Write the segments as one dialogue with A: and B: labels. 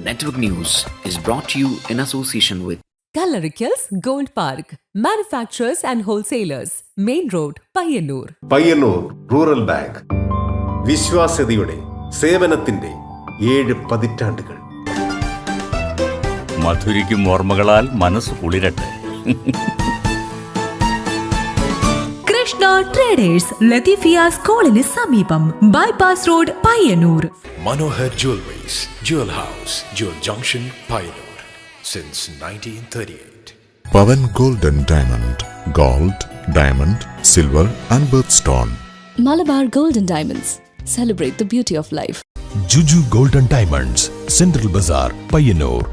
A: Network News is brought to you in association with
B: Kalarikals Gold Park, manufacturers and wholesalers, Main Road, Payyannur.
C: Payyanur rural bank വിശ്വാസ്യതയുടെ സേവനത്തിന്റെ 7 പതിറ്റാണ്ടുകൾ.
D: മധുരിക്കും ഓർമ്മകളാൽ മനസ്സ് കുളിരട്ടെ.
E: Krishna traders Latheefiya സ്കൂളിന് സമീപം bypass road Payyanur.
F: Manohar Jewelries, Jewel House, Jewel Junction, Payyanur, since 1938.
G: Pavan Gold and Diamond, Gold, Diamond, Silver and Birthstone.
H: Malabar Gold and Diamonds, celebrate the beauty of life.
I: Juju Gold and Diamonds, Central Bazaar, Payyanur.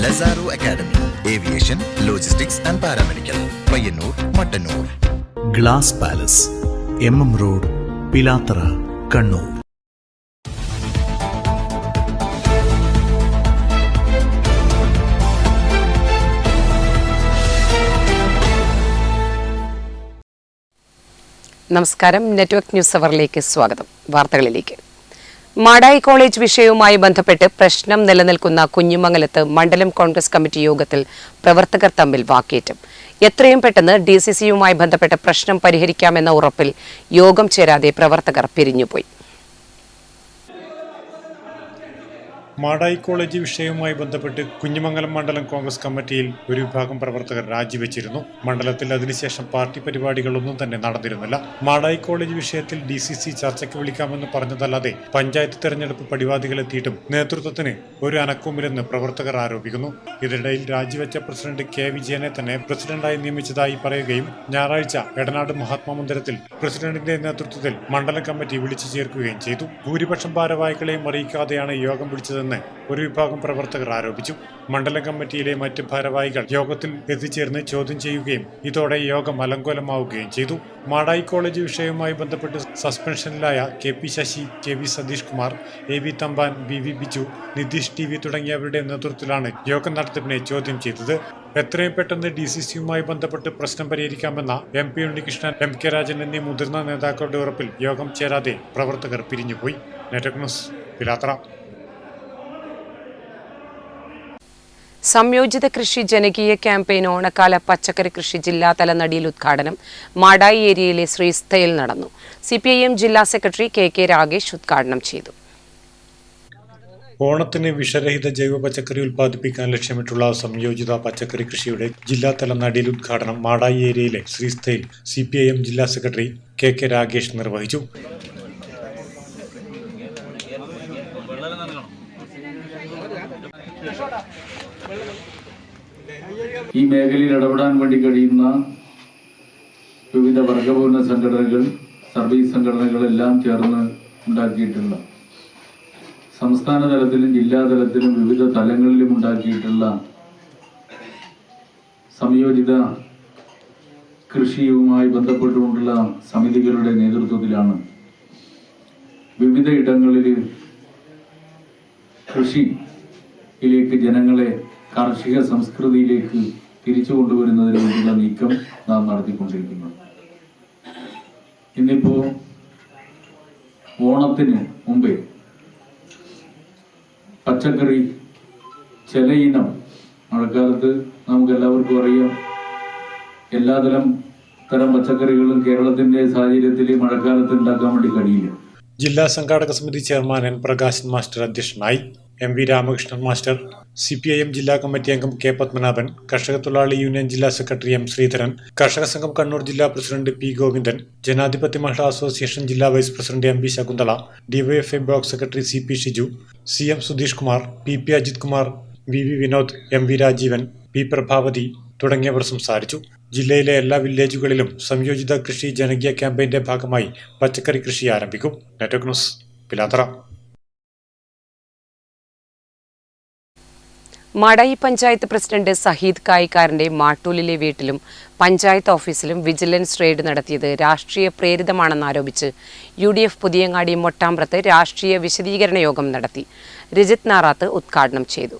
J: Lazaro Academy, Aviation, Logistics and Paramedical, Payyanur, Mattanur.
I: Glass Palace, MM Road, Pilatara, Kannur.
K: നമസ്കാരം. Network news അവറിലേക്ക് സ്വാഗതം. വാർത്തകളിലേക്ക്. Madayi college വിഷയവുമായി ബന്ധപ്പെട്ട് പ്രശ്നം നിലനിൽക്കുന്ന കുഞ്ഞിമംഗലത്ത് മണ്ഡലം Congress committee യോഗത്തിൽ പ്രവർത്തകർ തമ്മിൽ വാക്കേറ്റം. എത്രയും പെട്ടെന്ന് DCCയുമായി ബന്ധപ്പെട്ട പ്രശ്നം പരിഹരിക്കാമെന്ന ഉറപ്പിൽ യോഗം ചേരാതെ പ്രവർത്തകർ പിരിഞ്ഞുപോയി.
L: മാടായി കോളേജ് വിഷയവുമായി ബന്ധപ്പെട്ട് കുഞ്ഞിമംഗലം മണ്ഡലം കോൺഗ്രസ് കമ്മിറ്റിയിൽ ഒരു വിഭാഗം പ്രവർത്തകർ രാജിവെച്ചിരുന്നു. മണ്ഡലത്തിൽ അതിനുശേഷം പാർട്ടി പരിപാടികളൊന്നും തന്നെ നടന്നിരുന്നില്ല. മാടായി കോളേജ് വിഷയത്തിൽ DCC ചർച്ചയ്ക്ക് വിളിക്കാമെന്ന് പറഞ്ഞതല്ലാതെ പഞ്ചായത്ത് തെരഞ്ഞെടുപ്പ് പടിവാദികളെത്തിയിട്ടും നേതൃത്വത്തിന് ഒരു അനക്കവുമില്ലെന്ന് പ്രവർത്തകർ ആരോപിക്കുന്നു. ഇതിനിടയിൽ രാജിവെച്ച പ്രസിഡന്റ് K. വിജയനെ തന്നെ പ്രസിഡന്റായി നിയമിച്ചതായി പറയുകയും ഞായറാഴ്ച എടനാട് മഹാത്മാ മന്ദിരത്തിൽ പ്രസിഡന്റിന്റെ നേതൃത്വത്തിൽ മണ്ഡലം കമ്മിറ്റി വിളിച്ചു ചേർക്കുകയും ചെയ്തു. ഭൂരിപക്ഷം ഭാരവാഹികളെയും അറിയിക്കാതെയാണ് യോഗം വിളിച്ചതെന്ന് ഒരു വിഭാഗം പ്രവർത്തകർ ആരോപിച്ചു. മണ്ഡലം കമ്മിറ്റിയിലെ മറ്റ് ഭാരവാഹികൾ യോഗത്തിൽ എത്തിച്ചേർന്ന് ചോദ്യം ചെയ്യുകയും ഇതോടെ യോഗം അലങ്കോലമാവുകയും ചെയ്തു. മാടായി കോളേജ് വിഷയവുമായി ബന്ധപ്പെട്ട് സസ്പെൻഷനിലായ KP Sasi, KV Satheesh Kumar, AB Thampan, BV Biju, Nitish TV തുടങ്ങിയവരുടെ നേതൃത്വത്തിലാണ് യോഗം നടത്തിപ്പിനെ ചോദ്യം ചെയ്തത്. എത്രയും പെട്ടെന്ന് DCCയുമായി ബന്ധപ്പെട്ട് പ്രശ്നം പരിഹരിക്കാമെന്ന MP ഉണ്ണികൃഷ്ണൻ, MK രാജൻ എന്നീ മുതിർന്ന നേതാക്കളുടെ ഉറപ്പിൽ യോഗം ചേരാതെ പ്രവർത്തകർ പിരിഞ്ഞുപോയി. Network news, Pilathara.
K: സംയോജിത കൃഷി ജനകീയ ക്യാമ്പയിൻ ഓണക്കാല പച്ചക്കറി കൃഷി ജില്ലാതല നടീൽ ഉദ്ഘാടനം മാടായി ഏരിയയിലെ ശ്രീസ്ഥയിൽ നടന്നു. CPIM ജില്ലാ സെക്രട്ടറി KK രാഗേഷ് ഉദ്ഘാടനം ചെയ്തു.
L: ഓണത്തിന് വിഷരഹിത ജൈവ പച്ചക്കറി ഉൽപ്പാദിപ്പിക്കാൻ ലക്ഷ്യമിട്ടുള്ള സംയോജിത പച്ചക്കറി കൃഷിയുടെ ജില്ലാതല നടീൽ ഉദ്ഘാടനം മാടായി ഏരിയയിലെ ശ്രീസ്ഥയിൽ CPIM ജില്ലാ സെക്രട്ടറി KK രാഗേഷ് നിർവഹിച്ചു.
M: ഈ മേഖലയിൽ ഇടപെടാൻ വേണ്ടി കഴിയുന്ന വിവിധ വർഗപൂർണ്ണ സംഘടനകൾ, സർവീസ് സംഘടനകളെല്ലാം ചേർന്ന് ഉണ്ടാക്കിയിട്ടുള്ള, സംസ്ഥാന തലത്തിലും ജില്ലാതലത്തിലും വിവിധ തലങ്ങളിലും ഉണ്ടാക്കിയിട്ടുള്ള സംയോജിത കൃഷിയുമായി ബന്ധപ്പെട്ടുകൊണ്ടുള്ള സമിതികളുടെ നേതൃത്വത്തിലാണ് വിവിധ ഇടങ്ങളിൽ കൃഷിയിലേക്ക് ജനങ്ങളെ കാർഷിക സംസ്കൃതിയിലേക്ക് തിരിച്ചു കൊണ്ടുവരുന്നതിന് വേണ്ടിയുള്ള നീക്കം നാം നടത്തിക്കൊണ്ടിരിക്കുന്നത്. ഇന്നിപ്പോ ഓണത്തിന് മുമ്പേ പച്ചക്കറി ചില ഇനം മഴക്കാലത്ത് നമുക്കെല്ലാവർക്കും അറിയാം, എല്ലാതരം പച്ചക്കറികളും കേരളത്തിന്റെ സാഹചര്യത്തിൽ മഴക്കാലത്ത് ഉണ്ടാക്കാൻ വേണ്ടി കഴിയില്ല.
L: ജില്ലാ സംഘാടക സമിതി ചെയർമാൻ N. പ്രകാശൻ മാസ്റ്റർ അധ്യക്ഷനായി. MV രാമകൃഷ്ണൻ മാസ്റ്റർ, CPIM ജില്ലാ കമ്മിറ്റി അംഗം K. പത്മനാഭൻ, കർഷക തൊഴിലാളി യൂണിയൻ ജില്ലാ സെക്രട്ടറി M. ശ്രീധരൻ, കർഷക സംഘം കണ്ണൂർ ജില്ലാ പ്രസിഡന്റ് P. ഗോവിന്ദൻ, ജനാധിപത്യ മഹിളാ അസോസിയേഷൻ ജില്ലാ vice president MB Shakunthala, DYFI block secretary CP Shiju, CM Sudheesh Kumar, PP Ajith Kumar, VV Vinod, MV Rajeevan, P. Prabhavathi തുടങ്ങിയവർ സംസാരിച്ചു. ജില്ലയിലെ എല്ലാ വില്ലേജുകളിലും സംയോജിത കൃഷി ജനകീയ ക്യാമ്പയിന്റെ ഭാഗമായി പച്ചക്കറി കൃഷി ആരംഭിക്കും. Network news, Pilathara.
K: Madayi panchayat president Saheed കായിക്കാരന്റെ മാട്ടൂലിലെ വീട്ടിലും പഞ്ചായത്ത് ഓഫീസിലും വിജിലൻസ് റെയ്ഡ് നടത്തിയത് രാഷ്ട്രീയ പ്രേരിതമാണെന്നാരോപിച്ച് UDF പുതിയങ്ങാടി മൊട്ടാമ്പ്രത്ത് രാഷ്ട്രീയ വിശദീകരണ യോഗം നടത്തി. രജിത് നാറാത്ത് ഉദ്ഘാടനം ചെയ്തു.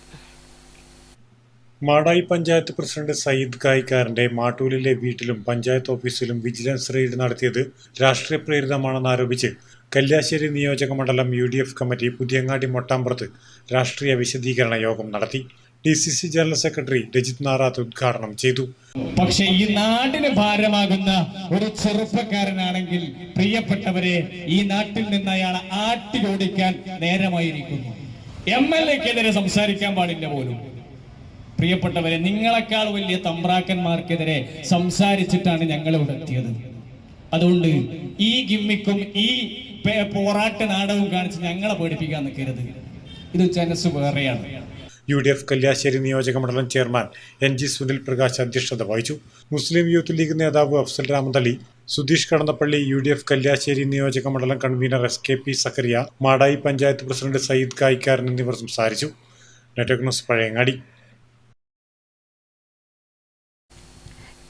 L: മാടായി പഞ്ചായത്ത് പ്രസിഡന്റ് സയ്യിദ് കായിക്കാരന്റെ മാട്ടൂലിലെ വീട്ടിലും പഞ്ചായത്ത് ഓഫീസിലും വിജിലൻസ് റെയ്ഡ് നടത്തിയത് രാഷ്ട്രീയ പ്രേരിതമാണെന്നാരോപിച്ച് കല്യാശ്ശേരി നിയോജക മണ്ഡലം UDF കമ്മിറ്റി പുതിയങ്ങാടി മൊട്ടാമ്പുറത്ത് രാഷ്ട്രീയ വിശദീകരണ യോഗം നടത്തി. DCC general secretary Rajith Narath ഉദ്ഘാടനം ചെയ്തു.
N: പക്ഷെ ഈ നാടിന് ഭാരമാകുന്ന ഒരു ചെറുപ്പക്കാരനാണെങ്കിൽ പ്രിയപ്പെട്ടവരെ, ഈ നാട്ടിൽ നിന്ന് അയാളെ ആട്ടിലോടിക്കാൻ നേരമായിരിക്കുന്നു. MLA-ക്കെതിരെ സംസാരിക്കാൻ പാടില്ല പോലും. പ്രിയപ്പെട്ടവരെ, നിങ്ങളെക്കാൾ വലിയ തമ്പ്രാക്കന്മാർക്കെതിരെ സംസാരിച്ചിട്ടാണ് ഞങ്ങൾ ഇവിടെ എത്തിയത്. അതുകൊണ്ട് ഈ ഗിമ്മിക്കും ഈ പോരാട്ട നാടകവും കാണിച്ച് ഞങ്ങളെ പേടിപ്പിക്കാൻ നിൽക്കരുത്. ഇത് ജനസ് വേറെയാണ്.
L: UDF കല്യാശ്ശേരി നിയോജക മണ്ഡലം ചെയർമാൻ NG സുനിൽ പ്രകാശ് അധ്യക്ഷത വഹിച്ചു. മുസ്ലിം യൂത്ത് ലീഗ് നേതാവ് അഫ്സൽ രാമന്തളി, സുധീഷ് കടന്നപ്പള്ളി, UDF കല്യാശ്ശേരി നിയോജക മണ്ഡലം convener SKP Zakariya, Madayi panchayat president Sayyid Kayikkaran എന്നിവർ സംസാരിച്ചു. Network news Pazhayangadi.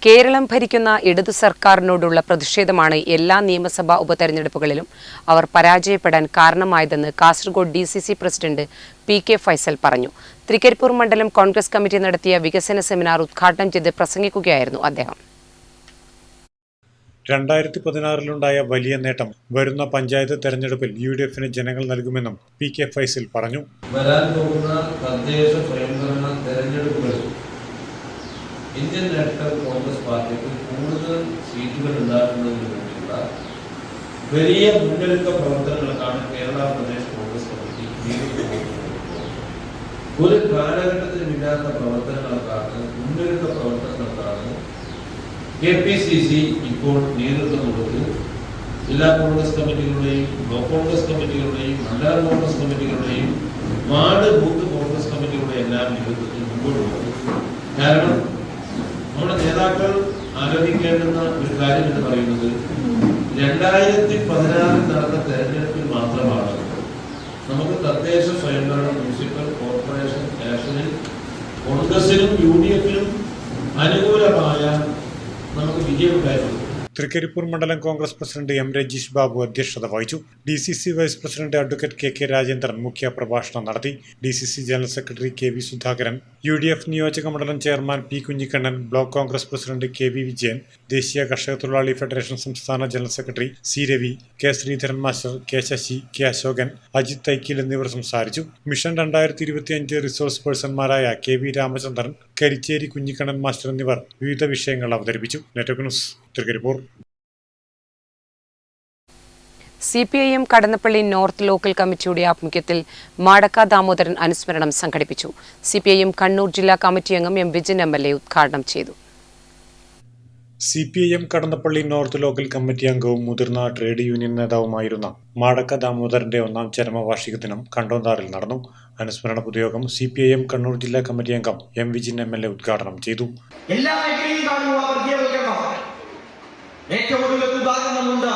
K: കേരളം ഭരിക്കുന്ന ഇടതു സർക്കാരിനോടുള്ള പ്രതിഷേധമാണ് എല്ലാ നിയമസഭാ ഉപതെരഞ്ഞെടുപ്പുകളിലും അവർ പരാജയപ്പെടാൻ കാരണമായതെന്ന് Kasaragod DCC president PK Faisal പറഞ്ഞു. തൃക്കരിപ്പൂർ മണ്ഡലം കോൺഗ്രസ് കമ്മിറ്റി നടത്തിയ വികസന സെമിനാർ ഉദ്ഘാടനം ചെയ്ത് പ്രസംഗിക്കുകയായിരുന്നു അദ്ദേഹം.
L: 2016-ലുണ്ടായ വലിയ നേട്ടം വരുന്ന പഞ്ചായത്ത് തെരഞ്ഞെടുപ്പിൽ UDF-ന് ജനങ്ങൾ നൽകുമെന്നും PK ഫൈസൽ പറഞ്ഞു.
M: വരാൻ പോകുന്ന തദ്ദേശ സ്വയംഭരണ തെരഞ്ഞെടുപ്പുകളിൽ ഇന്ത്യൻ നാഷണൽ കോൺഗ്രസ് പാർട്ടിക്ക് കൂടുതൽ സീറ്റുകൾ ഉണ്ടാക്കുന്നതിന് വേണ്ടിയുള്ള വലിയ മുന്നൊരുക്ക പ്രവർത്തനങ്ങൾക്കാണ് കേരള പ്രദേശ് കോൺഗ്രസ് കമ്മിറ്റി ഒരു കാലഘട്ടത്തിലുമില്ലാത്ത പ്രവർത്തനങ്ങൾക്കാണ്, മുന്നൊരുക്ക പ്രവർത്തനങ്ങൾക്കാണ് KPCC ഇപ്പോൾ നേതൃത്വം കൊടുത്ത് ജില്ലാ കോൺഗ്രസ് കമ്മിറ്റികളുടെയും ബ്ലോക്ക് കോൺഗ്രസ് കമ്മിറ്റികളുടെയും മണ്ഡല കോൺഗ്രസ് കമ്മിറ്റികളുടെയും വാർഡ് ബൂത്ത് കോൺഗ്രസ് കമ്മിറ്റികളുടെ എല്ലാം നേതൃത്വത്തിൽ മുമ്പോട്ട് പോകും. കാരണം നമ്മുടെ നേതാക്കൾ ആലോചിക്കേണ്ടുന്ന ഒരു കാര്യം എന്ന് പറയുന്നത് 2016 നടന്ന തെരഞ്ഞെടുപ്പിൽ മാത്രമാണ് നമുക്ക് തദ്ദേശ സ്വയംഭരണ മുനിസിപ്പൽ കോർപ്പറേഷൻ ഇലക്ഷനിൽ കോൺഗ്രസിനും UDF-നും അനുകൂലമായ നമുക്ക് വിജയമുണ്ടായിരുന്നു.
L: തൃക്കരിപ്പൂർ മണ്ഡലം കോൺഗ്രസ് പ്രസിഡന്റ് M രജീഷ് ബാബു അധ്യക്ഷത വഹിച്ചു. DCC vice president advocate KK Rajendran മുഖ്യ പ്രഭാഷണം നടത്തി. DCC general secretary KV Sudhakaran, UDF നിയോജക മണ്ഡലം chairman P Kunhikannan, block Congress president KV Vijayan, ദേശീയ കർഷക തൊഴിലാളി ഫെഡറേഷൻ സംസ്ഥാന general secretary C Ravi, K Sreedharan master, K Sasi, K Asokan, Ajith Thaikkil എന്നിവർ സംസാരിച്ചു. മിഷൻ 2025 റിസോഴ്സ് പേഴ്സൺമാരായ KV രാമചന്ദ്രൻ, കരിച്ചേരി കുഞ്ഞിക്കണ്ണൻ മാസ്റ്റർ എന്നിവർ വിവിധ വിഷയങ്ങൾ അവതരിപ്പിച്ചു. Network news Trikaripur.
K: CPIM Kadannappally north local കമ്മിറ്റിയുടെ ആഭിമുഖ്യത്തിൽ മാടക്ക ദാമോദരൻ അനുസ്മരണം സംഘടിപ്പിച്ചു. CPIM കണ്ണൂർ ജില്ലാ കമ്മിറ്റി അംഗം M വിജിൻ MLA ഉദ്ഘാടനം ചെയ്തു.
L: CPIM Kadannappally north local committee അംഗവും മുതിർന്ന ട്രേഡ് യൂണിയൻ നേതാവുമായിരുന്ന മാടക്ക ദാമോദരന്റെ 1ാം ചരമവാർഷിക ദിനം കണ്ടോന്താറിൽ നടന്നു. അനുസ്മരണ പൊതുയോഗം CPIM കണ്ണൂർ ജില്ലാ കമ്മിറ്റി അംഗം M വിജിൻ MLA ഉദ്ഘാടനം ചെയ്തു.
N: ഏറ്റവും കൂടുതൽ ഉദാഹരണമുണ്ട്.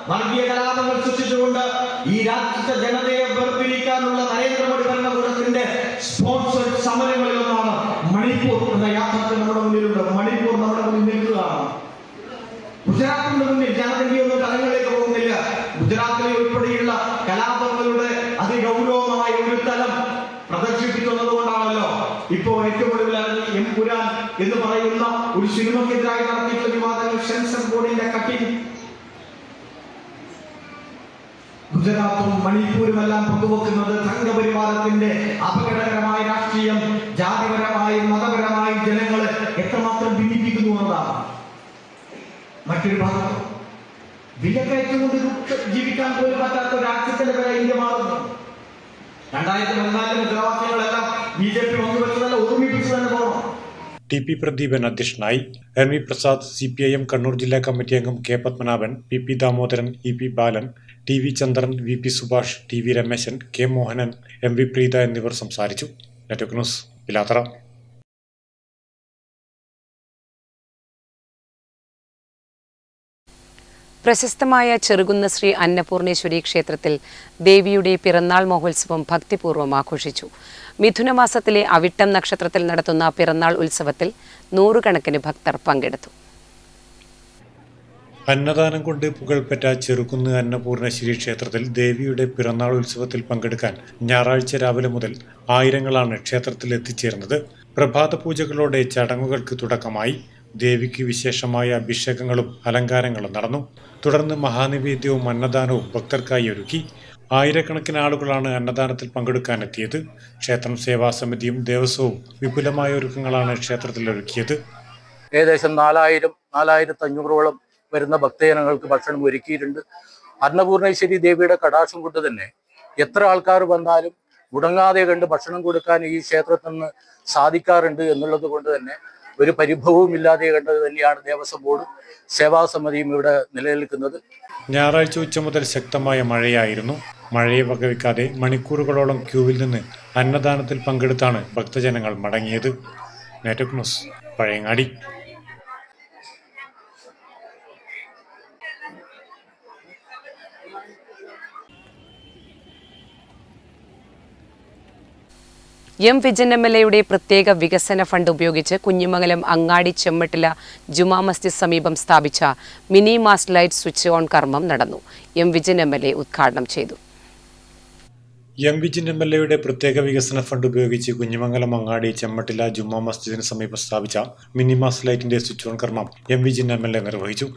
N: വർഗീയ കലാപങ്ങൾ സൃഷ്ടിച്ചുകൊണ്ട് ഈ രാജ്യത്തെ ജനതയെ വേർപിരിക്കാനുള്ള നരേന്ദ്രമോദി ഭരണകൂടത്തിന്റെ സ്പോൺസേഡ് സമരങ്ങളിലൊന്നാണ് മണിപ്പൂർ എന്ന യാഥാർത്ഥ്യം നമ്മുടെ മുന്നിലുണ്ട്. മണിപ്പൂർ നമ്മുടെ മുന്നിൽ നിൽക്കുകയാണ്. ഗുജറാത്തിന്റെ മുന്നിൽ ജനതയൊന്നും തലങ്ങളിലേക്ക് പോകുന്നില്ല. ഗുജറാത്തിലെ ഉൾപ്പെടെയുള്ള കലാപങ്ങളുടെ അതിഗൗരവമായ ഒരു തലം പ്രദർശിപ്പിക്കുന്നത് കൊണ്ടാണല്ലോ ഇപ്പോൾ ഏറ്റവും ഒടുവിലാണ് എംപുരാൻ എന്ന് പറയുന്ന ഒരു സിനിമക്കെതിരായി നടത്തിയിട്ടുള്ള വിവാദങ്ങൾ സെൻസർ ബോർഡിന്റെ കട്ടിങ്. ഗുജറാത്തും മണിപ്പൂരുമെല്ലാം പങ്കുവെക്കുന്നത് സംഘപരിവാരത്തിന്റെ അപകടകരമായ രാഷ്ട്രീയം ജാതിപരമായും മതപരമായും ജനങ്ങളെ എത്രമാത്രം ഭിന്നിപ്പിക്കുന്നു എന്നതാണ്. മറ്റൊരു ഭാഗത്ത് വിലക്കയറ്റം കൊണ്ട് ജീവിക്കാൻ പോലും പറ്റാത്ത ഒരു രാജ്യത്തിന്റെ പേരെ ഇന്ത്യ മാറുന്നു. 2014 മുദ്രാവാക്യങ്ങളെല്ലാം BJP വന്നുവെച്ചതല്ല, ഓർമ്മിപ്പിച്ചു തന്നെ പോകണം.
L: TP പ്രദീപൻ അധ്യക്ഷനായി. NV പ്രസാദ്, CPIM കണ്ണൂർ ജില്ലാ കമ്മിറ്റി അംഗം K Padmanabhan, PP Damodaran, EP ബാലൻ, TV ചന്ദ്രൻ, VP Subhash, TV Rameshan, K Mohanan, MV Preetha എന്നിവർ സംസാരിച്ചു. Network news Pilathara.
K: പ്രശസ്തമായ ചെറുകുന്ന് ശ്രീ അന്നപൂർണേശ്വരി ക്ഷേത്രത്തിൽ ദേവിയുടെ പിറന്നാൾ മഹോത്സവം ഭക്തിപൂർവ്വം ആഘോഷിച്ചു. മിഥുനമാസത്തിലെ അവിട്ടം നക്ഷത്രത്തിൽ നടത്തുന്ന പിറന്നാൾ ഉത്സവത്തിൽ 100 കണക്കിന് ഭക്തർ പങ്കെടുത്തു.
L: അന്നദാനം കൊണ്ട് പുകൾപ്പെട്ട ചെറുകുന്ന് അന്നപൂർണേശ്വരി ക്ഷേത്രത്തിൽ ദേവിയുടെ പിറന്നാൾ ഉത്സവത്തിൽ പങ്കെടുക്കാൻ ഞായറാഴ്ച രാവിലെ മുതൽ ആയിരങ്ങളാണ് ക്ഷേത്രത്തിൽ എത്തിച്ചേർന്നത്. പ്രഭാത പൂജകളോടെ ചടങ്ങുകൾക്ക് തുടക്കമായി. ദേവിക്ക് വിശേഷമായ അഭിഷേകങ്ങളും അലങ്കാരങ്ങളും നടന്നു. തുടർന്ന് മഹാനിവേദ്യവും അന്നദാനവും ഭക്തർക്കായി ഒരുക്കി. ആയിരക്കണക്കിന് ആളുകളാണ് അന്നദാനത്തിൽ പങ്കെടുക്കാനെത്തിയത്. ക്ഷേത്രം സേവാസമിതിയും ദേവസ്വവും വിപുലമായ ഒരുക്കങ്ങളാണ് ക്ഷേത്രത്തിൽ ഒരുക്കിയത്.
O: ഏകദേശം 4,500 വരുന്ന ഭക്തജനങ്ങൾക്ക് ഭക്ഷണം ഒരുക്കിയിട്ടുണ്ട്. അന്നപൂർണേശ്വരി ദേവിയുടെ കടാക്ഷം കൊണ്ട് തന്നെ എത്ര ആൾക്കാർ വന്നാലും മുടങ്ങാതെ കണ്ട് ഭക്ഷണം കൊടുക്കാൻ ഈ ക്ഷേത്രത്തിൽ നിന്ന് സാധിക്കാറുണ്ട് എന്നുള്ളത് കൊണ്ട് തന്നെ ഒരു പരിഭവവും ഇല്ലാതെ കണ്ടത് തന്നെയാണ് ദേവസ്വം ബോർഡും സേവാസമിതിയും ഇവിടെ നിലനിൽക്കുന്നത്.
L: ഞായറാഴ്ച ഉച്ച മുതൽ ശക്തമായ മഴയായിരുന്നു. മഴയെ വകവയ്ക്കാതെ മണിക്കൂറുകളോളം ക്യൂവിൽ നിന്ന് അന്നദാനത്തിൽ പങ്കെടുത്താണ് ഭക്തജനങ്ങൾ മടങ്ങിയത്. Network news, Pazhayangadi.
K: M Vijayan MLAയുടെ പ്രത്യേക വികസന ഫണ്ട് ഉപയോഗിച്ച് കുഞ്ഞിമംഗലം അങ്ങാടി ചെമ്മട്ടില ജുമാ മസ്ജിദ് സമീപം സ്ഥാപിച്ച mini mast light switch on കർമ്മം നടന്നു. എം വിജയൻ MLA ഉദ്ഘാടനം ചെയ്തു.
L: എം വിജയൻ MLAയുടെ പ്രത്യേക വികസന ഫണ്ട് ഉപയോഗിച്ച് കുഞ്ഞിമംഗലം അങ്ങാടി ചെമ്മട്ടില ജുമാ മസ്ജിദിന് സമീപം സ്ഥാപിച്ച മിനി മാസ്റ്റ് ലൈറ്റിന്റെ സ്വിച്ച് ഓൺ കർമ്മം എം വിജയൻ MLA നിർവഹിച്ചു.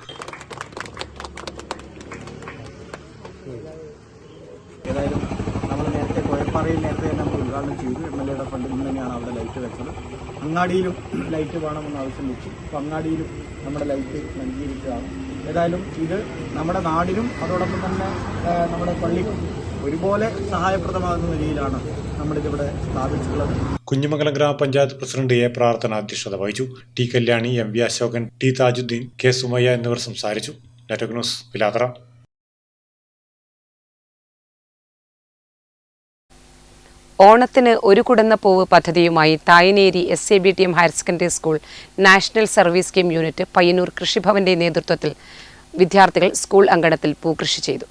N: നേരത്തെ നമ്മൾ ഉദ്ഘാടനം ചെയ്തു. MLAയുടെ ഫണ്ടിൽ നിന്ന് തന്നെയാണ് അവിടെ ലൈറ്റ് വെച്ചത്. അങ്ങാടിയിലും ലൈറ്റ് വേണമെന്ന് ആവശ്യം വെച്ചു. അപ്പോൾ അങ്ങാടിയിലും നമ്മുടെ ലൈറ്റ് നൽകിയിരിക്കുകയാണ്. ഏതായാലും ഇത് നമ്മുടെ നാടിനും അതോടൊപ്പം തന്നെ നമ്മുടെ പള്ളിക്കും ഒരുപോലെ സഹായപ്രദമാകുന്ന നിലയിലാണ് നമ്മളിതിവിടെ സ്ഥാപിച്ചിട്ടുള്ളത്.
L: കുഞ്ഞിമംഗലം ഗ്രാമപഞ്ചായത്ത് പ്രസിഡന്റ് എ പ്രാർത്ഥന അധ്യക്ഷത വഹിച്ചു. T Kalyani, MV Asokan, T Thajuddeen, K Sumayya എന്നിവർ സംസാരിച്ചു. Network news, Pilathara.
K: ഓണത്തിന് ഒരു കുടന്ന പൂവ് പദ്ധതിയുമായി Thayineri SABTM higher secondary school national service scheme unit Payyanur കൃഷിഭവന്റെ നേതൃത്വത്തിൽ വിദ്യാർത്ഥികൾ സ്കൂൾ അങ്കണത്തിൽ പൂക്കൃഷി ചെയ്തു.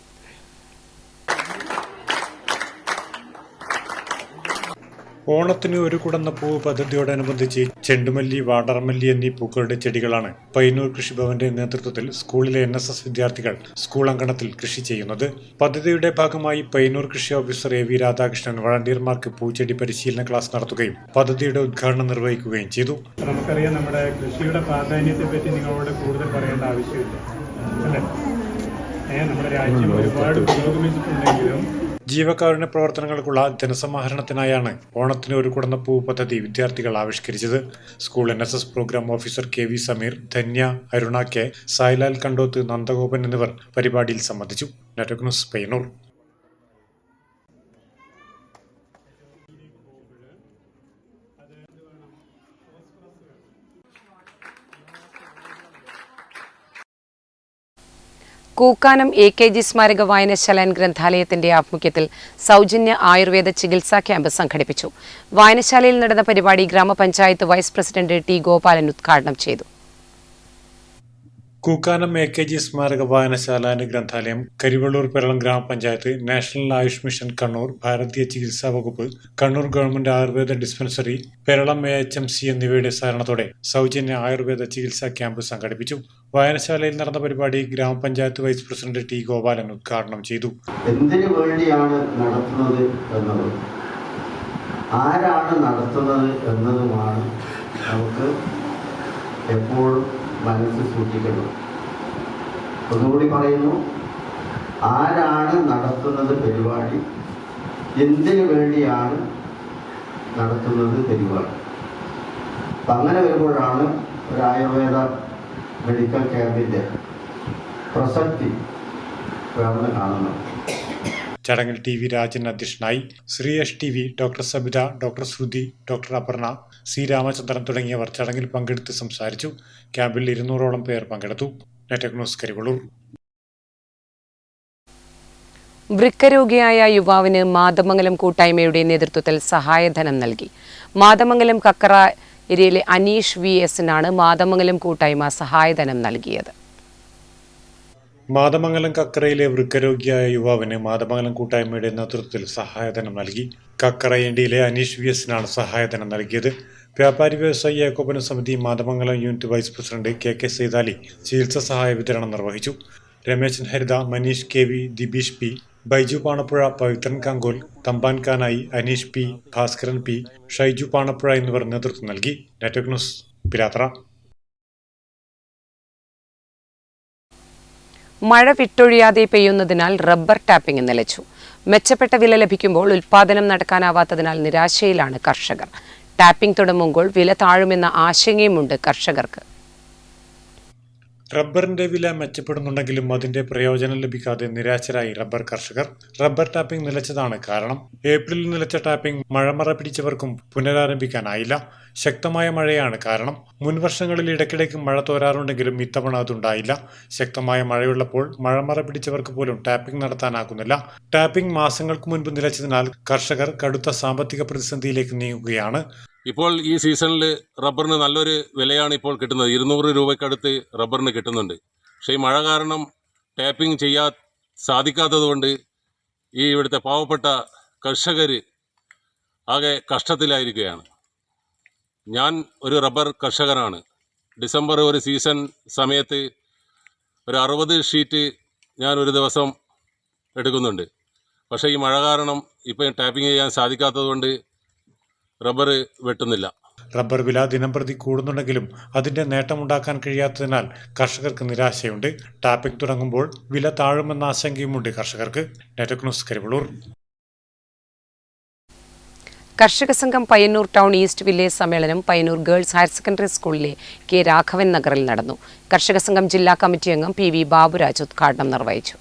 L: ഓണത്തിന് ഒരു കുടന്ന പൂവ് പദ്ധതിയോടനുബന്ധിച്ച് ചെണ്ടുമല്ലി, വാടർമല്ലി എന്നീ പൂക്കളുടെ ചെടികളാണ് പയ്യന്നൂർ കൃഷിഭവന്റെ നേതൃത്വത്തിൽ സ്കൂളിലെ NSS വിദ്യാർത്ഥികൾ സ്കൂൾ അങ്കണത്തിൽ കൃഷി ചെയ്യുന്നത്. പദ്ധതിയുടെ ഭാഗമായി പയ്യന്നൂർ കൃഷി ഓഫീസർ AV രാധാകൃഷ്ണൻ വളണ്ടിയർമാർക്ക് പൂച്ചെടി പരിശീലന ക്ലാസ് നടത്തുകയും പദ്ധതിയുടെ ഉദ്ഘാടനം നിർവഹിക്കുകയും ചെയ്തു.
P: നമുക്കറിയാം, നമ്മുടെ കൃഷിയുടെ പ്രാധാന്യത്തെ പറ്റി നിങ്ങളോട് കൂടുതൽ പറയേണ്ട ആവശ്യമില്ല, അല്ലേ? നമ്മുടെ രാജ്യം ഒരുപാട് പുരോഗമിച്ചിട്ടുണ്ടെങ്കിലും
L: ജീവകാരുണ്യ പ്രവർത്തനങ്ങൾക്കുള്ള ധനസമാഹരണത്തിനായാണ് ഓണത്തിന് ഒരു കുടന്ന പൂവ് പദ്ധതി വിദ്യാർത്ഥികൾ ആവിഷ്കരിച്ചത്. School NSS programme officer KV Sameer, Dhanya, Aruna K, Sailal Kandoth, Nandagopan എന്നിവർ പരിപാടിയിൽ സംബന്ധിച്ചു. Network news, Payyanur.
K: Kookkanam AKG സ്മാരക വായനശാല ഗ്രന്ഥാലയത്തിന്റെ ആഭിമുഖ്യത്തിൽ സൗജന്യ ആയുർവേദ ചികിത്സാ ക്യാമ്പ് സംഘടിപ്പിച്ചു. വായനശാലയിൽ നടന്ന പരിപാടി ഗ്രാമപഞ്ചായത്ത് വൈസ് പ്രസിഡന്റ് T ഗോപാലൻ ഉദ്ഘാടനം ചെയ്തു.
L: കൂക്കാനം AKG സ്മാരക വായനശാല ഗ്രന്ഥാലയം, കരിവള്ളൂർ പെരളം ഗ്രാമപഞ്ചായത്ത്, നാഷണൽ ആയുഷ് മിഷൻ കണ്ണൂർ, ഭാരതീയ ചികിത്സാ വകുപ്പ്, Kannur government Ayurveda dispensary, Peralam AHMC എന്നിവയുടെ സഹകരണത്തോടെ സൗജന്യ ആയുർവേദ ചികിത്സാ ക്യാമ്പ് സംഘടിപ്പിച്ചു. വായനശാലയിൽ നടന്ന പരിപാടി ഗ്രാമപഞ്ചായത്ത് വൈസ് പ്രസിഡന്റ് T ഗോപാലൻ ഉദ്ഘാടനം ചെയ്തു.
Q: എന്തിനു വേണ്ടിയാണ് നടത്തുന്നത് എന്നത്, ആരാണ് നടത്തുന്നത് എന്നതുമാണ് നമുക്ക് എപ്പോഴും മനസ്സിൽ സൂക്ഷിക്കണം. ഒന്നുകൂടി പറയുന്നു, ആരാണ് നടത്തുന്നത് പരിപാടി, എന്തിനു വേണ്ടിയാണ് നടത്തുന്നത് പരിപാടി. അപ്പം അങ്ങനെ വരുമ്പോഴാണ് ഒരു ആയുർവേദ മെഡിക്കൽ ക്യാമ്പിൻ്റെ പ്രസക്തി വേണമെന്ന് കാണുന്നത്.
L: ചടങ്ങിൽ TV രാജൻ അധ്യക്ഷനായി. Shri HTV, doctor Sabitha, doctor Sruthi, doctor Aparna, C Ramachandran തുടങ്ങിയവർ ചടങ്ങിൽ പങ്കെടുത്ത് സംസാരിച്ചു. ക്യാമ്പിൽ 200ഓളം പേർ പങ്കെടുത്തു. Network news, Karivellur.
K: വൃക്കരോഗിയായ യുവാവിന് മാതമംഗലം കൂട്ടായ്മയുടെ നേതൃത്വത്തിൽ സഹായധനം നൽകി. മാതമംഗലം കക്കറ ഏരിയയിലെ അനീഷ് VS-നാണ് മാതമംഗലം കൂട്ടായ്മ സഹായധനം നൽകിയത്.
L: മാതമംഗലം കക്കറയിലെ വൃക്കരോഗിയായ യുവാവിന് മാതമംഗലം കൂട്ടായ്മയുടെ നേതൃത്വത്തിൽ സഹായധനം നൽകി. കക്കറ ഏണ്ടിയിലെ അനീഷ് VS-നാണ് സഹായധനം നൽകിയത്. വ്യാപാരി വ്യവസായി ഏകോപന സമിതി Mathamangalam unit vice president KK Saithali ചികിത്സാ സഹായ വിതരണം നിർവഹിച്ചു. രമേശൻ ഹരിത, Manish KV, Dibeesh P, Baiju Panapuzha, Pavithran Kankol, Thampan Kanayi, Aneesh P, Bhaskaran P, Shaiju Panapuzha എന്നിവർ നേതൃത്വം നൽകി. Network news, Pilathara.
K: മഴ വിട്ടൊഴിയാതെ പെയ്യുന്നതിനാൽ റബ്ബർ ടാപ്പിംഗ് നിലച്ചു. മെച്ചപ്പെട്ട വില ലഭിക്കുമ്പോൾ ഉൽപ്പാദനം നടക്കാനാവാത്തതിനാൽ നിരാശയിലാണ് കർഷകർ. ടാപ്പിംഗ് തുടങ്ങുമ്പോൾ വില താഴുമെന്ന ആശങ്കയുമുണ്ട് കർഷകർക്ക്.
L: റബ്ബറിന്റെ വില മെച്ചപ്പെടുന്നുണ്ടെങ്കിലും അതിന്റെ പ്രയോജനം ലഭിക്കാതെ നിരാശരായി റബ്ബർ കർഷകർ. റബ്ബർ ടാപ്പിംഗ് നിലച്ചതാണ് കാരണം. ഏപ്രിലിൽ നിലച്ച ടാപ്പിംഗ് മഴമറ പിടിച്ചവർക്കും പുനരാരംഭിക്കാനായില്ല. ശക്തമായ മഴയാണ് കാരണം. മുൻവർഷങ്ങളിൽ ഇടയ്ക്കിടയ്ക്ക് മഴ തോരാറുണ്ടെങ്കിലും ഇത്തവണ അതുണ്ടായില്ല. ശക്തമായ മഴയുള്ളപ്പോൾ മഴമറ പിടിച്ചവർക്ക് പോലും ടാപ്പിംഗ് നടത്താനാകുന്നില്ല. ടാപ്പിംഗ് മാസങ്ങൾക്ക് മുൻപ് നിലച്ചതിനാൽ കർഷകർ കടുത്ത സാമ്പത്തിക പ്രതിസന്ധിയിലേക്ക് നീങ്ങുകയാണ്.
R: ഇപ്പോൾ ഈ സീസണിൽ റബ്ബറിന് നല്ലൊരു വിലയാണ് ഇപ്പോൾ കിട്ടുന്നത്. 200 രൂപയ്ക്കടുത്ത് റബ്ബറിന് കിട്ടുന്നുണ്ട്. പക്ഷേ ഈ മഴ കാരണം ടാപ്പിംഗ് സാധിക്കാത്തത് കൊണ്ട് ഈ ഇവിടുത്തെ പാവപ്പെട്ട കർഷകർ ആകെ കഷ്ടത്തിലായിരിക്കുകയാണ്. ഞാൻ ഒരു റബ്ബർ കർഷകനാണ്. ഡിസംബർ ഒരു സീസൺ സമയത്ത് ഒരു 60 ഷീറ്റ് ഞാൻ ഒരു ദിവസം എടുക്കുന്നുണ്ട്. പക്ഷേ ഈ മഴ കാരണം ഇപ്പം ടാപ്പിംഗ് ചെയ്യാൻ സാധിക്കാത്തത് കൊണ്ട് റബ്ബർ വെട്ടുന്നില്ല.
L: റബ്ബർ വില ദിനംപ്രതി കൂടുന്നുണ്ടെങ്കിലും അതിന്റെ നേട്ടമുണ്ടാക്കാൻ കഴിയാത്തതിനാൽ കർഷകർക്ക് നിരാശയുണ്ട്. ടാപ്പിംഗ് തുടങ്ങുമ്പോൾ വില താഴുമെന്ന ആശങ്കയുമുണ്ട് കർഷകർക്ക്. Network news, Karivellur.
K: കർഷക സംഘം പയ്യന്നൂർ ടൗൺ ഈസ്റ്റ് വില്ലേജ് സമ്മേളനം പയ്യന്നൂർ ഗേൾസ് ഹയർ സെക്കൻഡറി സ്കൂളിലെ കെ രാഘവൻ നഗറിൽ നടന്നു. കർഷക സംഘം ജില്ലാ കമ്മിറ്റി അംഗം പി വി ബാബുരാജ് ഉദ്ഘാടനം നിർവഹിച്ചു.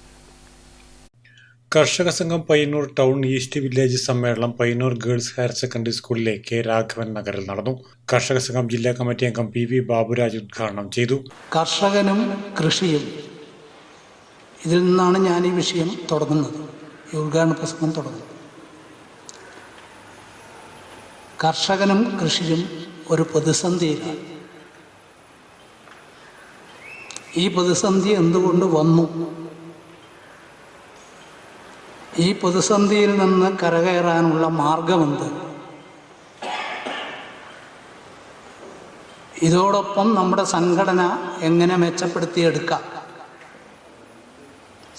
L: കർഷക സംഘം പയ്യന്നൂർ ടൗൺ ഈസ്റ്റ് വില്ലേജ് സമ്മേളനം പയ്യന്നൂർ ഗേൾസ് ഹയർ സെക്കൻഡറി സ്കൂളിലെ കെ രാഘവൻ നഗറിൽ നടന്നു. കർഷക സംഘം ജില്ലാ കമ്മിറ്റി അംഗം പി വി ബാബുരാജ് ഉദ്ഘാടനം ചെയ്തു.
S: കർഷകനും കൃഷിയും, ഇതിൽ നിന്നാണ് ഞാൻ ഈ വിഷയം തുടങ്ങുന്നത്, ഈ ഉദ്ഘാടന പ്രസംഗം തുടങ്ങുന്നത്. കർഷകനും കൃഷിയും ഒരു പ്രതിസന്ധിയിലാണ്. ഈ പ്രതിസന്ധി എന്തുകൊണ്ട് വന്നു? ഈ പ്രതിസന്ധിയിൽ നിന്ന് കരകയറാനുള്ള മാർഗമെന്ത്? ഇതോടൊപ്പം നമ്മുടെ സംഘടന എങ്ങനെ മെച്ചപ്പെടുത്തിയെടുക്കാം?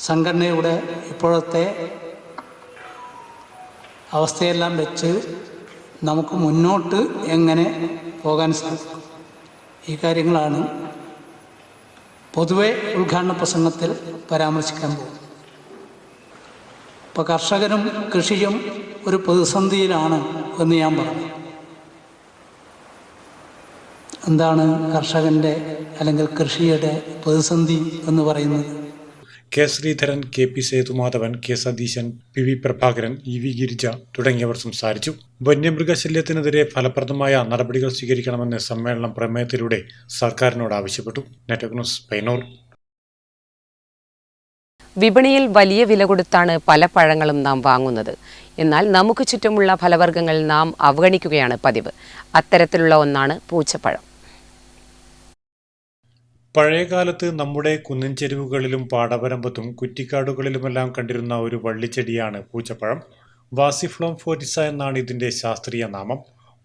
S: സംഘടനയുടെ ഇപ്പോഴത്തെ അവസ്ഥയെല്ലാം വെച്ച് നമുക്ക് മുന്നോട്ട് എങ്ങനെ പോകാൻ സാധിക്കും? ഈ കാര്യങ്ങളാണ് പൊതുവെ ഉദ്ഘാടന പ്രസംഗത്തിൽ പരാമർശിക്കാൻ പോകുന്നത്. ഇപ്പോൾ കർഷകനും കൃഷിയും ഒരു പ്രതിസന്ധിയിലാണ് എന്ന് ഞാൻ പറഞ്ഞു. എന്താണ് കർഷകൻ്റെ അല്ലെങ്കിൽ കൃഷിയുടെ പ്രതിസന്ധി എന്ന് പറയുന്നത്?
L: K Sreedharan, K P Sethumadhavan, K Satheesan, P V Prabhakaran, E V Girija തുടങ്ങിയവർ സംസാരിച്ചു. വന്യമൃഗശല്യത്തിനെതിരെ ഫലപ്രദമായ നടപടികൾ സ്വീകരിക്കണമെന്ന് സമ്മേളനം പ്രമേയത്തിലൂടെ സർക്കാരിനോട് ആവശ്യപ്പെട്ടു. Network news, Payyanur.
K: വിപണിയിൽ വലിയ വില കൊടുത്താണ് പല പഴങ്ങളും നാം വാങ്ങുന്നത്. എന്നാൽ നമുക്ക് ചുറ്റുമുള്ള ഫലവർഗ്ഗങ്ങൾ നാം അവഗണിക്കുകയാണ് പതിവ്. അത്തരത്തിലുള്ള ഒന്നാണ് പൂച്ചപ്പഴം.
L: പഴയകാലത്ത് നമ്മുടെ കുന്നിൻ ചെരുവുകളിലും പാടവരമ്പത്തും കുറ്റിക്കാടുകളിലുമെല്ലാം കണ്ടിരുന്ന ഒരു വള്ളിച്ചെടിയാണ് പൂച്ചപ്പഴം. വാസിഫ്ലോം ഫോരിസ എന്നാണ് ഇതിൻ്റെ ശാസ്ത്രീയ നാമം.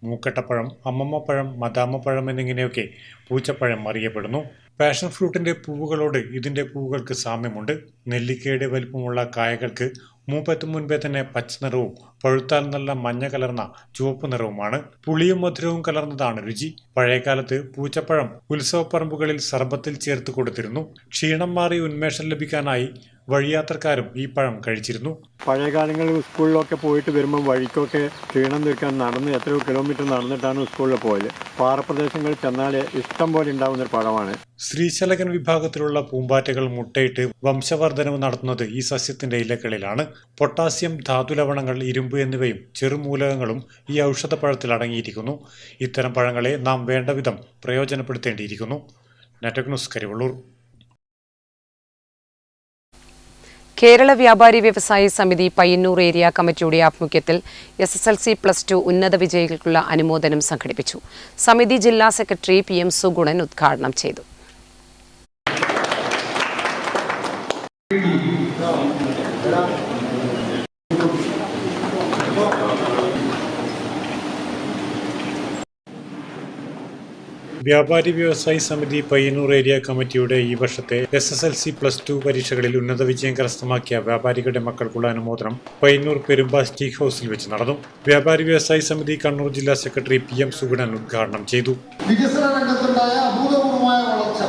L: മൂക്കട്ടപ്പഴം, അമ്മമ്മപ്പഴം, മദാമപ്പഴം എന്നിങ്ങനെയൊക്കെ പൂച്ചപ്പഴം അറിയപ്പെടുന്നു. പാഷൻ ഫ്രൂട്ടിന്റെ പൂവുകളോട് ഇതിന്റെ പൂവുകൾക്ക് സാമ്യമുണ്ട്. നെല്ലിക്കയുടെ വലിപ്പമുള്ള കായകൾക്ക് മൂപ്പെത്തും മുൻപേ തന്നെ പച്ച നിറവും പഴുത്താൽ നല്ല മഞ്ഞ കലർന്ന ചുവപ്പ് നിറവുമാണ്. പുളിയും മധുരവും കലർന്നതാണ് രുചി. പഴയകാലത്ത് പൂച്ചപ്പഴം ഉത്സവപ്പറമ്പുകളിൽ സർബത്തിൽ ചേർത്ത് കൊടുത്തിരുന്നു. ക്ഷീണം മാറി ഉന്മേഷം ലഭിക്കാനായി വഴിയാത്രക്കാരും ഈ പഴം കഴിച്ചിരുന്നു.
P: പഴയകാലങ്ങളിൽ സ്കൂളിലൊക്കെ പോയിട്ട് വരുമ്പോൾ വഴിക്കൊക്കെ ക്ഷീണം തീർക്കാൻ നടന്ന് എത്രയോ കിലോമീറ്റർ നടന്നിട്ടാണ് സ്കൂളിൽ പോയത്. പാറപ്രദേശങ്ങളിൽ ചെന്നാൽ ഇഷ്ടം പോലെ ഉണ്ടാകുന്ന ഒരു പഴമാണ്.
L: ശ്രീശലകൻ വിഭാഗത്തിലുള്ള പൂമ്പാറ്റകൾ മുട്ടയിട്ട് വംശവർദ്ധനവ് നടത്തുന്നത് ഈ സസ്യത്തിന്റെ ഇലകളിലാണ്. പൊട്ടാസ്യം, ധാതുലവണങ്ങൾ, ഇരുമ്പ് എന്നിവയും ചെറുമൂലകങ്ങളും ഈ ഔഷധപ്പഴത്തിൽ അടങ്ങിയിരിക്കുന്നു. ഇത്തരം പഴങ്ങളെ നാം വേണ്ട വിധം പ്രയോജനപ്പെടുത്തേണ്ടിയിരിക്കുന്നു. Network news, Karivellur.
K: കേരള വ്യാപാരി വ്യവസായി സമിതി പയ്യന്നൂർ ഏരിയ കമ്മിറ്റിയുടെ ആഭിമുഖ്യത്തിൽ SSLC+2 ഉന്നത വിജയികൾക്കുള്ള അനുമോദനം സംഘടിപ്പിച്ചു. സമിതി ജില്ലാ സെക്രട്ടറി PM സുഗുണൻ ഉദ്ഘാടനം ചെയ്തു.
L: വ്യാപാരി വ്യവസായി സമിതി പയ്യന്നൂർ ഏരിയ കമ്മിറ്റിയുടെ ഈ വർഷത്തെ SSLC+2 പരീക്ഷകളിൽ ഉന്നത വിജയം കരസ്ഥമാക്കിയ വ്യാപാരികളുടെ മക്കൾക്കുള്ള അനുമോദനം പയ്യന്നൂർ പെരുമ്പ സ്റ്റീക്ക് ഹൗസിൽ വെച്ച് നടന്നു. വ്യാപാരി വ്യവസായി സമിതി കണ്ണൂർ ജില്ലാ സെക്രട്ടറി PM സുഗുണൻ ഉദ്ഘാടനം ചെയ്തു.
T: വികസന രംഗത്തുണ്ടായ അഭൂതപൂർവമായ വളർച്ച,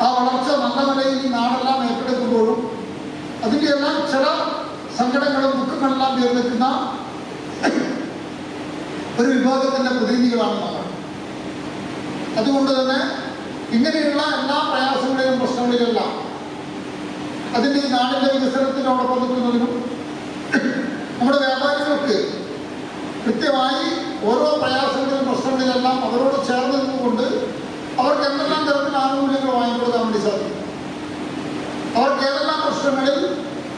T: ആ വളർച്ച നല്ല നിലയിൽ നാടെല്ലാം ഇതിൻ്റെയെല്ലാം ചില സങ്കടങ്ങളും ദുഃഖങ്ങളെല്ലാം നിലനിൽക്കുന്ന ഒരു വിഭാഗത്തിൻ്റെ പ്രതിനിധികളാണ് നമ്മൾ. അതുകൊണ്ട് തന്നെ ഇങ്ങനെയുള്ള എല്ലാ പ്രയാസങ്ങളിലും പ്രശ്നങ്ങളിലെല്ലാം അതിൻ്റെ ഈ നാടിൻ്റെ വികസനത്തിനോടൊപ്പം നിൽക്കുന്നതിനും നമ്മുടെ വ്യാപാരികൾക്ക് കൃത്യമായി ഓരോ പ്രയാസങ്ങളിലും പ്രശ്നങ്ങളിലെല്ലാം അവരോട് ചേർന്ന് നിന്നുകൊണ്ട് അവർക്ക് എന്തെല്ലാം തരത്തിൽ ആനുകൂല്യങ്ങൾ വാങ്ങിക്കൊടുക്കാൻ വേണ്ടി സാധിക്കും. അവർക്ക് ഏതെല്ലാം പ്രശ്നങ്ങളിൽ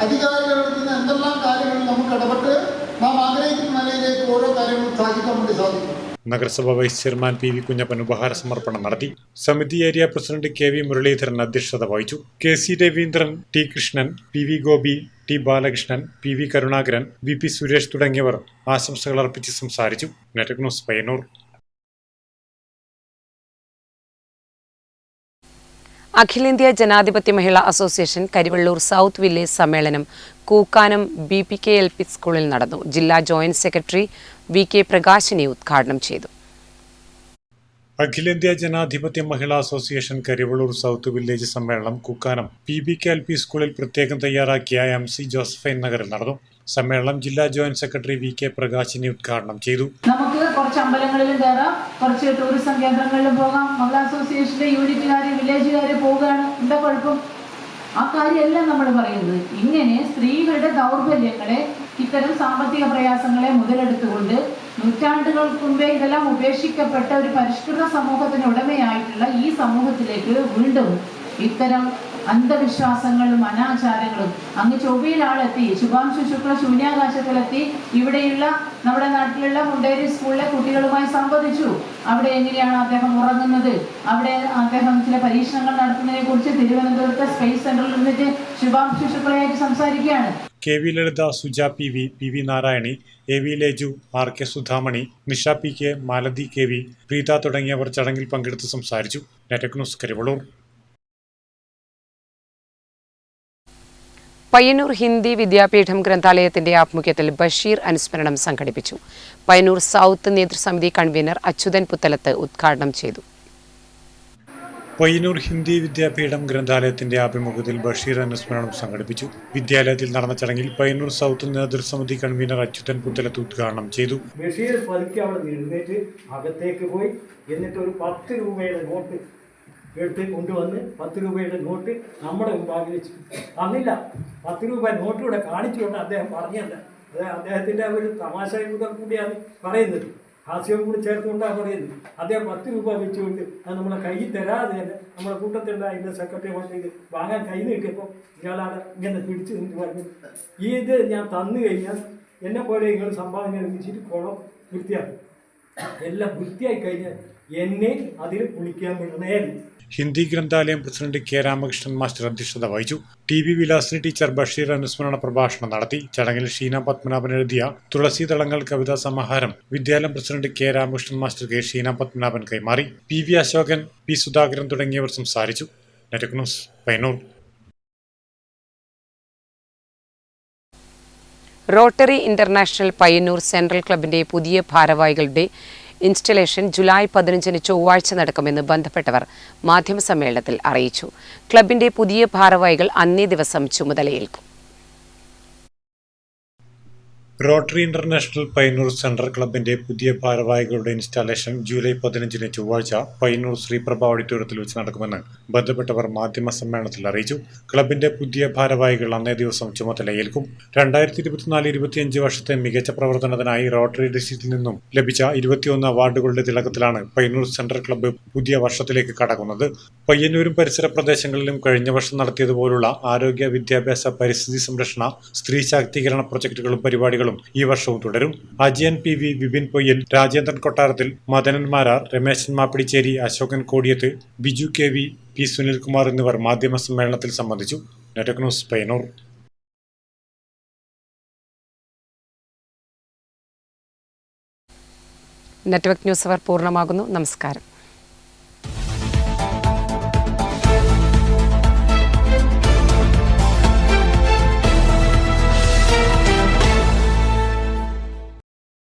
T: അധികാരികൾ എടുക്കുന്ന എന്തെല്ലാം കാര്യങ്ങളിൽ നമുക്ക് ഇടപെട്ട് നാം ആഗ്രഹിക്കുന്ന നിലയിലേക്ക് ഓരോ കാര്യങ്ങളും സാധിക്കാൻ വേണ്ടി സാധിക്കും.
L: നഗരസഭ vice chairman P V Kunhappan ഉപഹാര സമർപ്പണം നടത്തി. Samithi area president K V Muraleedharan അധ്യക്ഷത വഹിച്ചു. K C Raveendran, T Krishnan, P V Gopi, T Balakrishnan, P V Karunakaran, V P Suresh തുടങ്ങിയവർ ആശംസകൾ അർപ്പിച്ച് സംസാരിച്ചു. Network news Payyanur.
K: അഖിലേന്ത്യാ ജനാധിപത്യ മഹിളാ അസോസിയേഷൻ കരിവള്ളൂർ സൗത്ത് വില്ലേജ് സമ്മേളനം കൂക്കാനം BPK-LP സ്കൂളിൽ നടന്നു. ജില്ലാ ജോയിന്റ് സെക്രട്ടറി VK പ്രകാശിനി ഉദ്ഘാടനം ചെയ്തു.
L: അഖിലേന്ത്യാ ജനാധിപത്യ മഹിളാ അസോസിയേഷൻ കരിവള്ളൂർ സൗത്ത് വില്ലേജ് സമ്മേളനം കൂക്കാനം BPK-LP സ്കൂളിൽ പ്രത്യേകം തയ്യാറാക്കിയ MC ജോസഫൈൻ നഗറിൽ നടന്നു. സമ്മേളനം ജില്ലാ ജോയിന്റ് സെക്രട്ടറി VK പ്രകാശിനി ഉദ്ഘാടനം ചെയ്തു.
U: നമുക്ക് കുറച്ച് അമ്പലങ്ങളിലും കയറാം, കുറച്ച് ടൂറിസം കേന്ദ്രങ്ങളിലും പോകാം. മഹിളാ അസോസിയേഷന്റെ യൂണിറ്റുകാര് വില്ലേജുകാര് പോവുകയാണ്, എന്താ കുഴപ്പം? ആ കാര്യമെല്ലാം നമ്മൾ പറയുന്നത്. ഇങ്ങനെ സ്ത്രീകളുടെ ദൗർബല്യങ്ങളെ, ഇത്തരം സാമ്പത്തിക പ്രയാസങ്ങളെ മുതലെടുത്തുകൊണ്ട് നൂറ്റാണ്ടുകൾക്ക് മുമ്പേ ഇതെല്ലാം ഉപേക്ഷിക്കപ്പെട്ട ഒരു പരിഷ്കൃത സമൂഹത്തിന് ഉടമയായിട്ടുള്ള ഈ സമൂഹത്തിലേക്ക് വീണ്ടും ഇത്തരം അന്ധവിശ്വാസങ്ങളും അനാചാരങ്ങളും അങ്ങ് ചൊവ്വയിലാളെത്തി, ശുഭാംശു ശുക്ല ശൂന്യാകാശത്തിലെത്തി ഇവിടെയുള്ള നമ്മുടെ നാട്ടിലുള്ള മുണ്ടേരി സ്കൂളിലെ കുട്ടികളുമായി സംവദിച്ചു. അവിടെ എങ്ങനെയാണ് അദ്ദേഹം ഉറങ്ങുന്നത്, അവിടെ അദ്ദേഹം ചില പരീക്ഷണങ്ങൾ നടത്തുന്നതിനെ കുറിച്ച് തിരുവനന്തപുരത്തെ സ്പേസ് സെന്ററിൽ നിന്നിട്ട് ശുഭാംശു ശുക്ലയായിട്ട് സംസാരിക്കുകയാണ്.
L: KV ലളിത, Suja PV, PV Narayani, AV Leju, RK Sudhamani, Nisha PK, Malathi KV, Preetha തുടങ്ങിയവർ ചടങ്ങിൽ പങ്കെടുത്ത് സംസാരിച്ചു. Network news Karivellur.
K: പയ്യന്നൂർ ഹിന്ദി വിദ്യാപീഠം ഗ്രന്ഥാലയത്തിന്റെ ആഭിമുഖ്യത്തിൽ ബഷീർ അനുസ്മരണം സംഘടിപ്പിച്ചു. പയ്യന്നൂർ സൗത്ത് നേതൃസമിതി കൺവീനർ അച്യുതൻ പുത്തലത്ത് ഉദ്ഘാടനം ചെയ്തു.
L: പയ്യന്നൂർ ഹിന്ദി വിദ്യാപീഠം ഗ്രന്ഥാലയത്തിന്റെ ആഭിമുഖ്യത്തിൽ ബഷീർ അനുസ്മരണം സംഘടിപ്പിച്ചു. വിദ്യാലയത്തിൽ നടന്ന ചടങ്ങിൽ പയ്യന്നൂർ സൗത്ത് നേതൃസമിതി കൺവീനർ അച്യുതൻ പുത്തലത്ത് ഉദ്ഘാടനം ചെയ്തു.
V: ബഷീർ പതുക്കെ അവിടെ എഴുന്നേറ്റ് അകത്തേക്ക് പോയി, എന്നിട്ട് ഒരു 10 രൂപയുടെ നോട്ട് എടുത്ത് കൊണ്ടുവന്ന് 10 രൂപയുടെ നോട്ട് നമ്മുടെ മുമ്പാകെ വെച്ചു. അന്നില്ല, 10 രൂപ നോട്ട് കൂടെ കാണിച്ചുകൊണ്ട് അദ്ദേഹം പറഞ്ഞല്ല. അത് അദ്ദേഹത്തിൻ്റെ ഒരു തമാശ കൂടിയാണ് പറയുന്നത്, ഹാസ്യവും കൂടി ചേർത്തുകൊണ്ടാണ് പറയുന്നത്. അദ്ദേഹം 10 രൂപ വെച്ചുകൊണ്ട് അത് നമ്മളെ കയ്യിൽ തരാതെ തന്നെ നമ്മുടെ കൂട്ടത്തിലുണ്ടായിരുന്ന സെക്രട്ടറി വന്നിട്ട് വാങ്ങാൻ കൈ നീട്ടിയപ്പോൾ ഇയാളാണ് ഇങ്ങനെ പിടിച്ചു നിന്ന് പറഞ്ഞു, ഇത് ഞാൻ തന്നു കഴിഞ്ഞാൽ എന്നെ പോലെ നിങ്ങൾ സംഭാവന നിർമ്മിച്ചിട്ട് കുളം വൃത്തിയാക്കും. എല്ലാം വൃത്തിയായി കഴിഞ്ഞാൽ എന്നെ അതിൽ കുളിക്കാൻ വിടണേ.
L: ഹിന്ദി ഗ്രന്ഥാലയം പ്രസിഡന്റ് K രാമകൃഷ്ണൻ മാസ്റ്റർ അധ്യക്ഷത വഹിച്ചു. TV വിലാസിനി ടീച്ചർ ബഷീർ അനുസ്മരണ പ്രഭാഷണം നടത്തി. ചടങ്ങിൽ ഷീന പത്മനാഭൻ എഴുതിയ തുളസീതളങ്ങൾ കവിതാ സമാഹാരം വിദ്യാലയം പ്രസിഡന്റ് K രാമകൃഷ്ണൻ മാസ്റ്റർക്ക് ഷീന പത്മനാഭൻ കൈമാറി. PV അശോകൻ, P സുധാകരൻ തുടങ്ങിയവർ സംസാരിച്ചു. Network news Payyanur.
K: Rotary international Payyanur central ക്ലബിന്റെ പുതിയ ഭാരവാഹികളുടെ ഇൻസ്റ്റലേഷൻ ജൂലൈ 15 ചൊവ്വാഴ്ച നടക്കുമെന്ന് ബന്ധപ്പെട്ടവർ മാധ്യമസമ്മേളനത്തിൽ അറിയിച്ചു. ക്ലബിന്റെ പുതിയ ഭാരവാഹികൾ അന്നേ ദിവസം ചുമതലയേൽക്കും.
L: റോട്ടറി ഇന്റർനാഷണൽ പയ്യന്നൂർ സെൻട്രൽ ക്ലബിന്റെ പുതിയ ഭാരവാഹികളുടെ ഇൻസ്റ്റാളേഷൻ ജൂലൈ 15 ചൊവ്വാഴ്ച പയ്യന്നൂർ ശ്രീപ്രഭ ഓഡിറ്റോറിയത്തിൽ വെച്ച് നടക്കുമെന്ന് ബന്ധപ്പെട്ടവർ മാധ്യമ സമ്മേളനത്തിൽ അറിയിച്ചു. ക്ലബിന്റെ പുതിയ ഭാരവാഹികൾ അന്നേ ദിവസം ചുമതലയേൽക്കും. 2024-25 വർഷത്തെ മികച്ച പ്രവർത്തനത്തിനായി റോട്ടറി ഡിസ്ട്രിക്റ്റിൽ നിന്നും ലഭിച്ച 21 അവാർഡുകളുടെ തിളക്കത്തിലാണ് പയ്യന്നൂർ സെൻട്രൽ ക്ലബ്ബ് പുതിയ വർഷത്തിലേക്ക് കടക്കുന്നത്. പയ്യന്നൂരും പരിസര പ്രദേശങ്ങളിലും കഴിഞ്ഞ വർഷം നടത്തിയതുപോലുള്ള ആരോഗ്യ, വിദ്യാഭ്യാസ, പരിസ്ഥിതി സംരക്ഷണ, സ്ത്രീ ശാക്തീകരണ പ്രൊജക്ടുകളും പരിപാടികളും ഈ വർഷവും തുടരും. അജയൻ PV, വിപിൻ പൊയ്യൽ, രാജേന്ദ്രൻ കൊട്ടാരത്തിൽ, മദനൻ മാരാർ, രമേശൻ മാപ്പിടിച്ചേരി, അശോകൻ കോടിയത്ത്, ബിജു KV, P സുനിൽകുമാർ എന്നിവർ മാധ്യമ സമ്മേളനത്തിൽ സംബന്ധിച്ചു. Network news Payyanur.
K: Network news അവർ പൂർണ്ണമാകുന്നു. നമസ്കാരം.